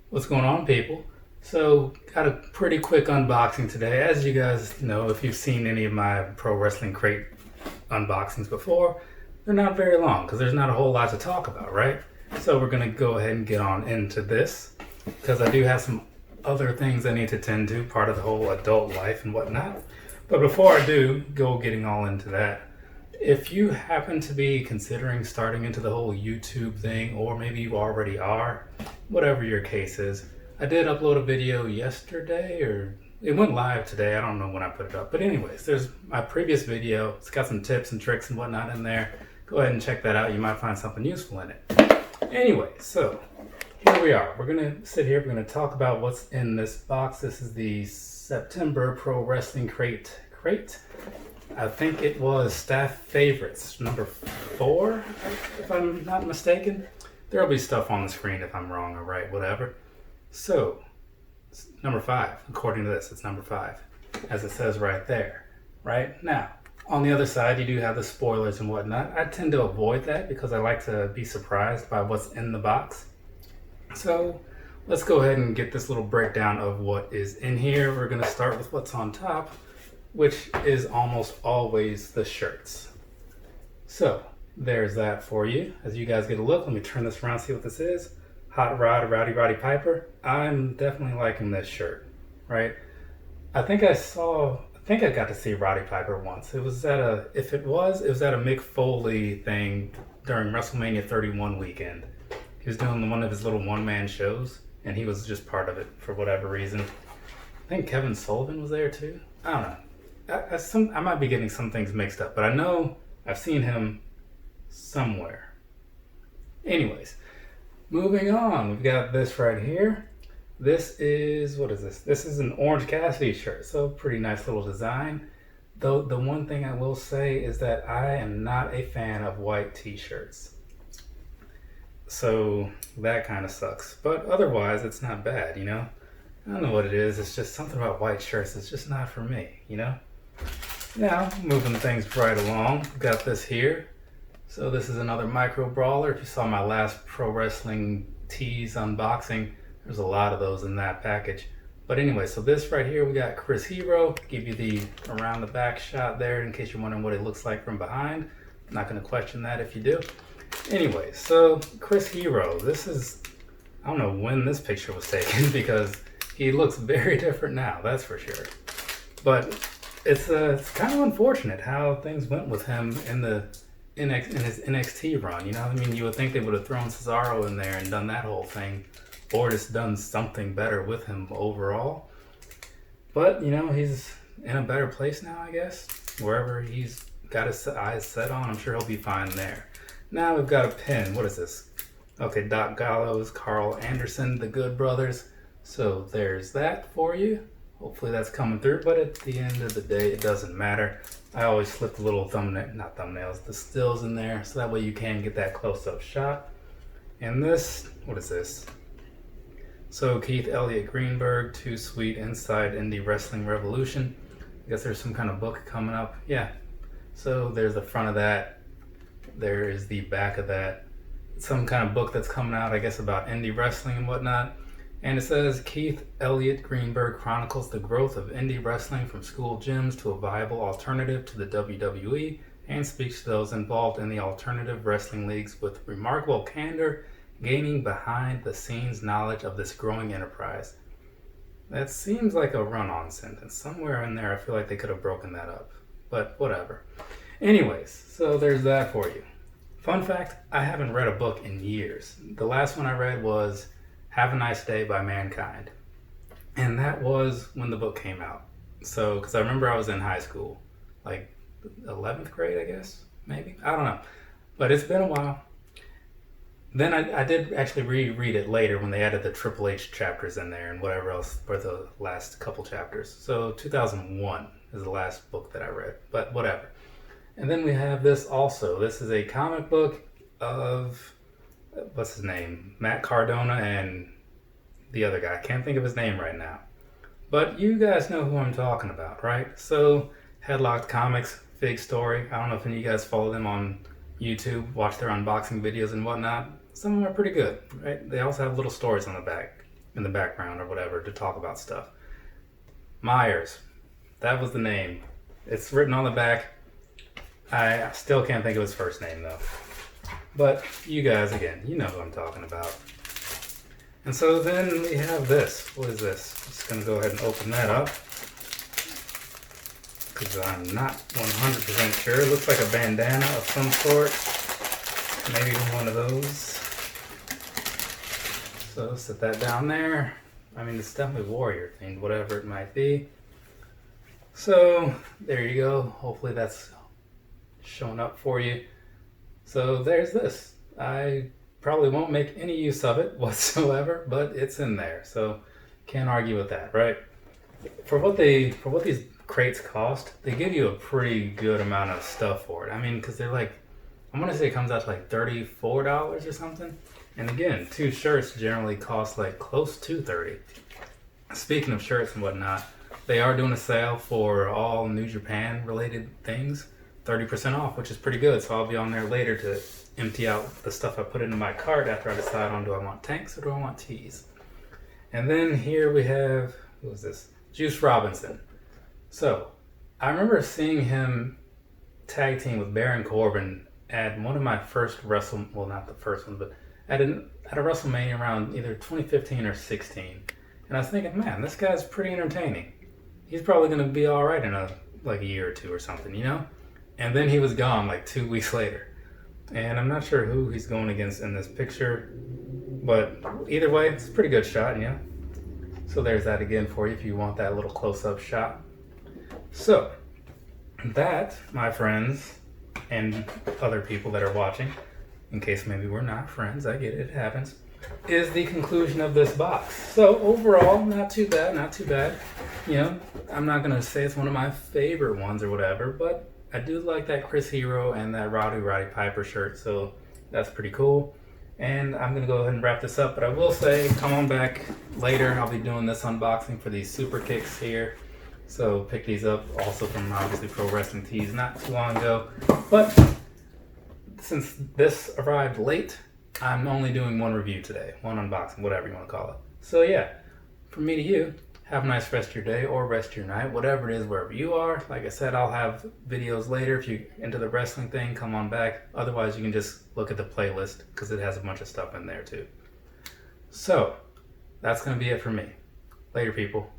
What's going on, people? So, got a pretty quick unboxing today. As you guys know, if you've seen any of my Pro Wrestling Crate unboxings before, they're not very long because there's not a whole lot to talk about, right? So we're going to go ahead and get on into this because I do have some other things I need to tend to, part of the whole adult life and whatnot. But before I do go getting all into that, if you happen to be considering starting into the whole YouTube thing, or maybe you already are, whatever your case is, I did upload a video yesterday, or it went live today. I don't know when I put it up. But anyways, there's my previous video. It's got some tips and tricks and whatnot in there. Go ahead and check that out. You might find something useful in it. Anyway, so here we are. We're going to sit here. We're going to talk about what's in this box. This is the September Pro Wrestling Crate. I think it was Staff Favorites, number 4, if I'm not mistaken. There'll be stuff on the screen if I'm wrong or right, whatever. So, number 5, according to this, it's number 5, as it says right there. Right? Now, on the other side, you do have the spoilers and whatnot. I tend to avoid that because I like to be surprised by what's in the box. So, let's go ahead and get this little breakdown of what is in here. We're going to start with what's on top, which is almost always the shirts. So there's that for you. As you guys get a look, let me turn this around, see what this is. Hot Rod, Roddy Piper. I'm definitely liking this shirt, right? I think I got to see Roddy Piper once. It was at a Mick Foley thing during WrestleMania 31 weekend. He was doing one of his little one-man shows, and he was just part of it for whatever reason. I think Kevin Sullivan was there too. I don't know. I might be getting some things mixed up, but I know I've seen him somewhere. Anyways, moving on. We've got this right here. This is, what is this? This is an Orange Cassidy shirt, so pretty nice little design. Though the one thing I will say is that I am not a fan of white t-shirts. So that kind of sucks. But otherwise, it's not bad, you know? I don't know what it is. It's just something about white shirts. It's just not for me, you know? Now, moving things right along, we've got this here. So this is another micro brawler. If you saw my last Pro Wrestling Tees unboxing, there's a lot of those in that package. But anyway, so this right here, we got Chris Hero. Give you the around the back shot there in case you're wondering what it looks like from behind. I'm not going to question that if you do. Anyway, so Chris Hero, this is, I don't know when this picture was taken because he looks very different now, that's for sure. But it's kind of unfortunate how things went with him in his NXT run. You know what I mean? You would think they would have thrown Cesaro in there and done that whole thing, or just done something better with him overall. But, you know, he's in a better place now, I guess. Wherever he's got his eyes set on, I'm sure he'll be fine there. Now we've got a pin. What is this? Okay, Doc Gallows, Karl Anderson, the Good Brothers. So there's that for you. Hopefully that's coming through, but at the end of the day, it doesn't matter. I always slip the little the stills in there, so that way you can get that close-up shot. And this, what is this? So Keith Elliott Greenberg, Too Sweet Inside Indie Wrestling Revolution. I guess there's some kind of book coming up. Yeah. So there's the front of that. There is the back of that. Some kind of book that's coming out, I guess, about indie wrestling and whatnot. And it says, Keith Elliott Greenberg chronicles the growth of indie wrestling from school gyms to a viable alternative to the WWE and speaks to those involved in the alternative wrestling leagues with remarkable candor, gaining behind-the-scenes knowledge of this growing enterprise. That seems like a run-on sentence. Somewhere in there I feel like they could have broken that up. But whatever. Anyways, so there's that for you. Fun fact, I haven't read a book in years. The last one I read was Have a Nice Day by Mankind. And that was when the book came out. So, because I remember I was in high school, like 11th grade, I guess, maybe. I don't know. But it's been a while. Then I did actually reread it later when they added the Triple H chapters in there and whatever else for the last couple chapters. So 2001 is the last book that I read, but whatever. And then we have this also. This is a comic book of, what's his name? Matt Cardona and the other guy. I can't think of his name right now. But you guys know who I'm talking about, right? So, Headlock Comics, Fig Story. I don't know if any of you guys follow them on YouTube, watch their unboxing videos and whatnot. Some of them are pretty good, right? They also have little stories on the back. in the background or whatever to talk about stuff. Myers, that was the name. It's written on the back. I still can't think of his first name though. But you guys, again, you know who I'm talking about. And so then we have this. What is this? I'm just going to go ahead and open that up, because I'm not 100% sure. It looks like a bandana of some sort. Maybe one of those. So set that down there. I mean, it's definitely warrior themed, whatever it might be. So there you go. Hopefully that's showing up for you. So there's this. I probably won't make any use of it whatsoever, but it's in there. So can't argue with that, right? For what these crates cost, they give you a pretty good amount of stuff for it. I mean, because they're like, I'm gonna say it comes out to like $34 or something. And again, 2 shirts generally cost like close to $30. Speaking of shirts and whatnot, they are doing a sale for all New Japan related things, 30% off, which is pretty good. So I'll be on there later to empty out the stuff I put into my cart after I decide on, do I want tanks or do I want tees? And then here we have, who is this? Juice Robinson. So I remember seeing him tag team with Baron Corbin at one of my first well, not the first one, but at a WrestleMania around either 2015 or 16. And I was thinking, man, this guy's pretty entertaining. He's probably going to be all right in a year or two or something, you know? And then he was gone like 2 weeks later. And I'm not sure who he's going against in this picture, but either way, it's a pretty good shot, yeah? So there's that again for you if you want that little close-up shot. So that, my friends, and other people that are watching, in case maybe we're not friends, I get it, it happens, is the conclusion of this box. So overall, not too bad, not too bad. You know, I'm not going to say it's one of my favorite ones or whatever, but I do like that Chris Hero and that Roddy Piper shirt, so that's pretty cool. And I'm going to go ahead and wrap this up, but I will say, come on back later. I'll be doing this unboxing for these super kicks here. So pick these up also from obviously Pro Wrestling Tees not too long ago. But since this arrived late, I'm only doing one review today, one unboxing, whatever you want to call it. So yeah, from me to you, have a nice rest of your day or rest of your night, whatever it is, wherever you are. Like I said, I'll have videos later. If you're into the wrestling thing, come on back. Otherwise, you can just look at the playlist because it has a bunch of stuff in there too. So that's going to be it for me. Later, people.